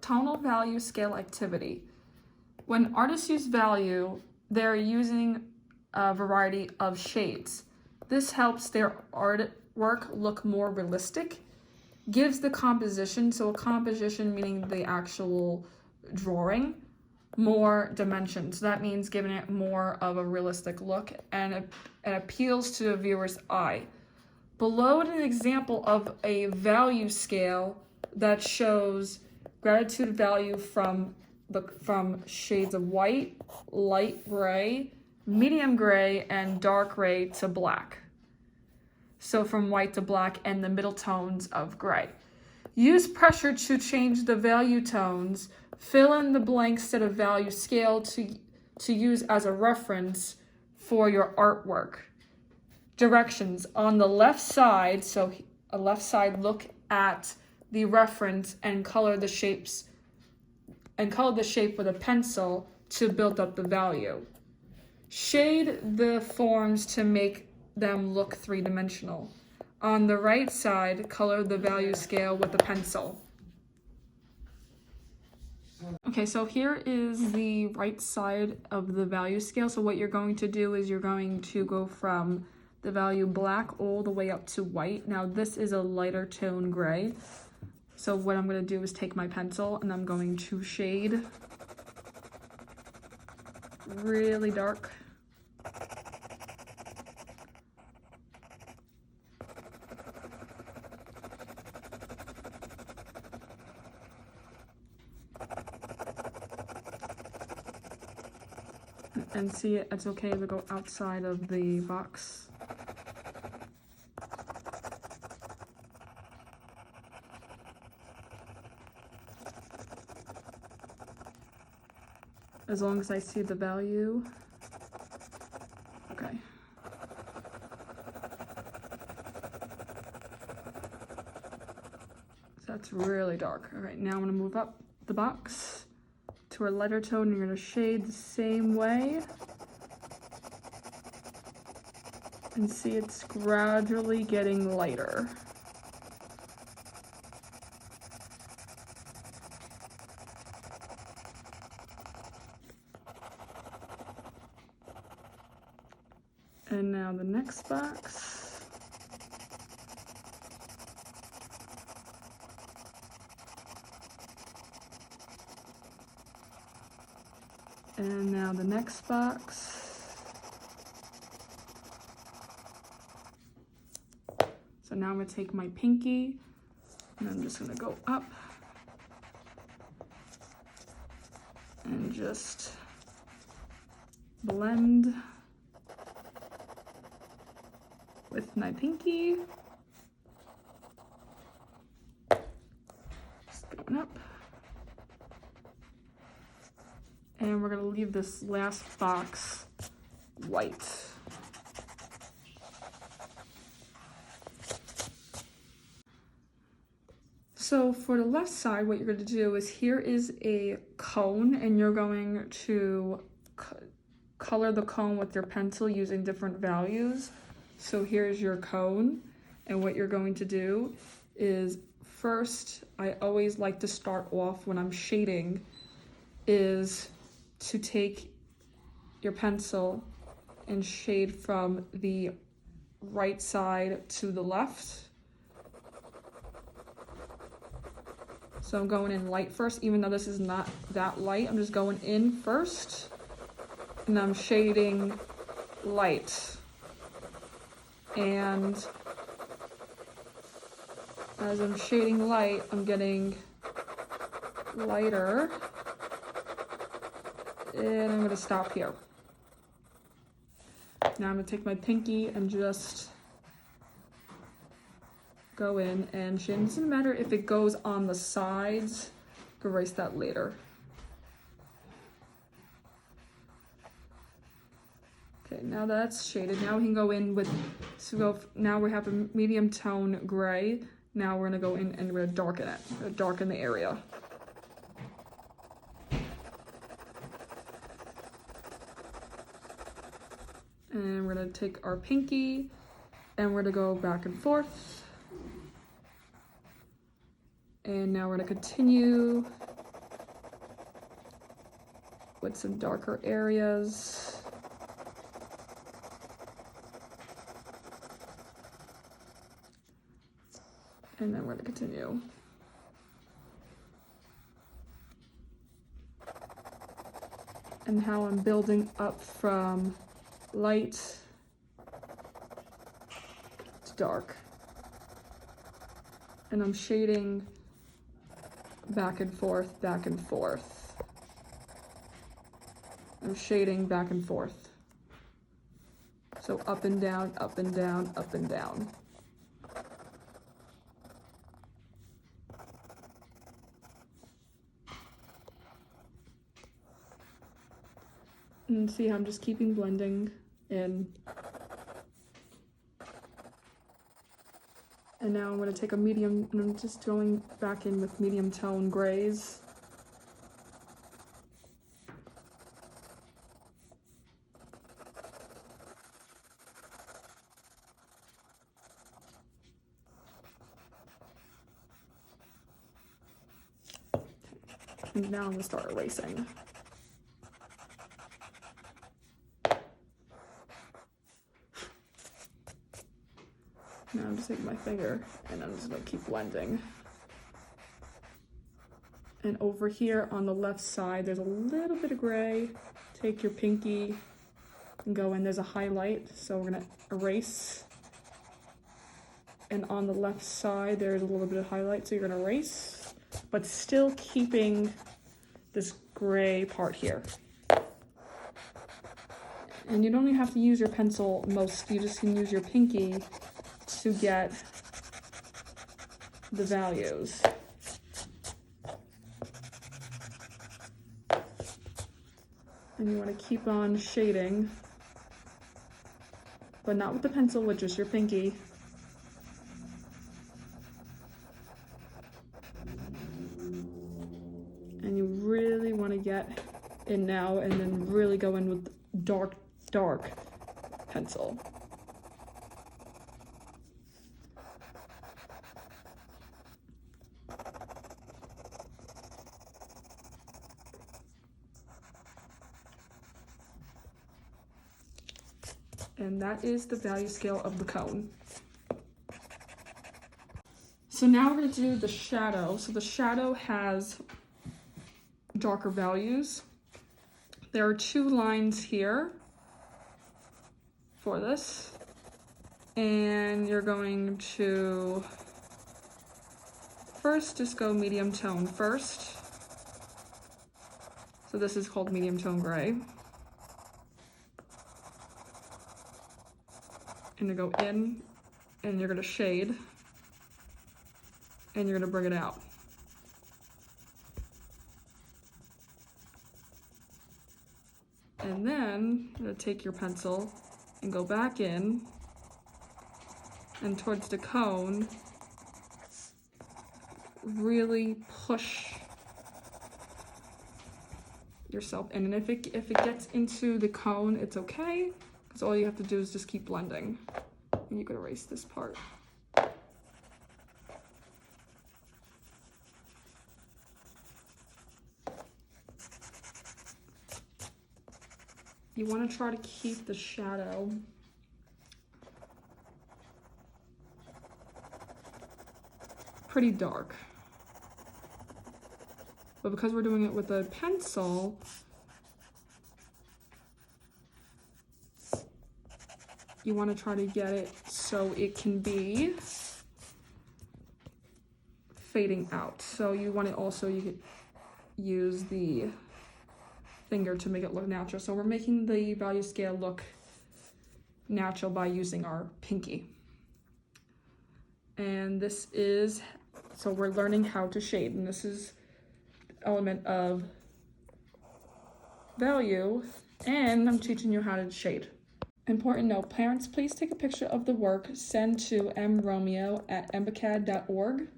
tonal value scale activity. When artists use value, they're using a variety of shades. This helps their artwork look more realistic, gives the composition, so a composition meaning the actual drawing, more dimension. So that means giving it more of a realistic look, and it appeals to the viewer's eye. Below is an example of a value scale that shows gratitude value from shades of white, light gray, medium gray, and dark gray to black. So from white to black and the middle tones of gray. Use pressure to change the value tones. Fill in the blank set of value scale to use as a reference for your artwork. Directions. On the left side, so a left side, look at the reference and color the shape with a pencil to build up the value. Shade the forms to make them look three-dimensional. On the right side, color the value scale with a pencil. Okay, so here is the right side of the value scale. So what you're going to do is you're going to go from the value black all the way up to white. Now this is a lighter tone gray. So what I'm going to do is take my pencil and I'm going to shade really dark. And see, it's okay to go outside of the box. As long as I see the value. Okay. So that's really dark. All right, now I'm gonna move up the box to a lighter tone. You're gonna shade the same way. And see it's gradually getting lighter. And now the next box. And now the next box. So now I'm gonna take my pinky and I'm just gonna go up and just blend with my pinky. Just going up. And we're gonna leave this last box white. So for the left side, what you're going to do is here is a cone, and you're going to color the cone with your pencil using different values. So here's your cone, and what you're going to do is first, I always like to start off when I'm shading, is to take your pencil and shade from the right side to the left. So I'm going in light first, even though this is not that light. I'm just going in first, and I'm shading light. And as I'm shading light, I'm getting lighter. And I'm gonna stop here. Now I'm gonna take my pinky and just go in and shade. It doesn't matter if it goes on the sides, erase that later. Okay, now that's shaded. Now we can go in with, now we have a medium tone gray. Now we're gonna go in and we're gonna darken it, darken the area. And we're gonna take our pinky and we're gonna go back and forth. And now we're gonna continue with some darker areas. And then we're going to continue. And how I'm building up from light to dark. And I'm shading back and forth, back and forth. I'm shading back and forth. So up and down, up and down, up and down. And see how I'm just keeping blending in. And now I'm going to take a medium, and I'm just going back in with medium tone grays. And now I'm going to start erasing. Now I'm just taking my finger and I'm just going to keep blending. And over here on the left side, there's a little bit of gray. Take your pinky and go in. There's a highlight, so we're going to erase. And on the left side, there's a little bit of highlight, so you're going to erase, but still keeping this gray part here. And you don't even have to use your pencil most, you just can use your pinky to get the values. And you want to keep on shading, but not with the pencil, with just your pinky. And you really want to get in now and then really go in with dark, dark pencil. And that is the value scale of the cone. So now we're going to do the shadow. So the shadow has darker values. There are 2 lines here for this. And you're going to first just go medium tone first. So this is called medium tone gray. And you go in, and you're going to shade, and you're going to bring it out. And then you're going to take your pencil and go back in, and towards the cone, really push yourself in. And if it gets into the cone, it's okay. So all you have to do is just keep blending. And you can erase this part. You want to try to keep the shadow pretty dark. But because we're doing it with a pencil, you want to try to get it so it can be fading out. So you want to also, you could use the finger to make it look natural. So we're making the value scale look natural by using our pinky. And this is, so we're learning how to shade, and this is the element of value, and I'm teaching you how to shade. Important note, parents, please take a picture of the work, send to mromeo@embecad.org.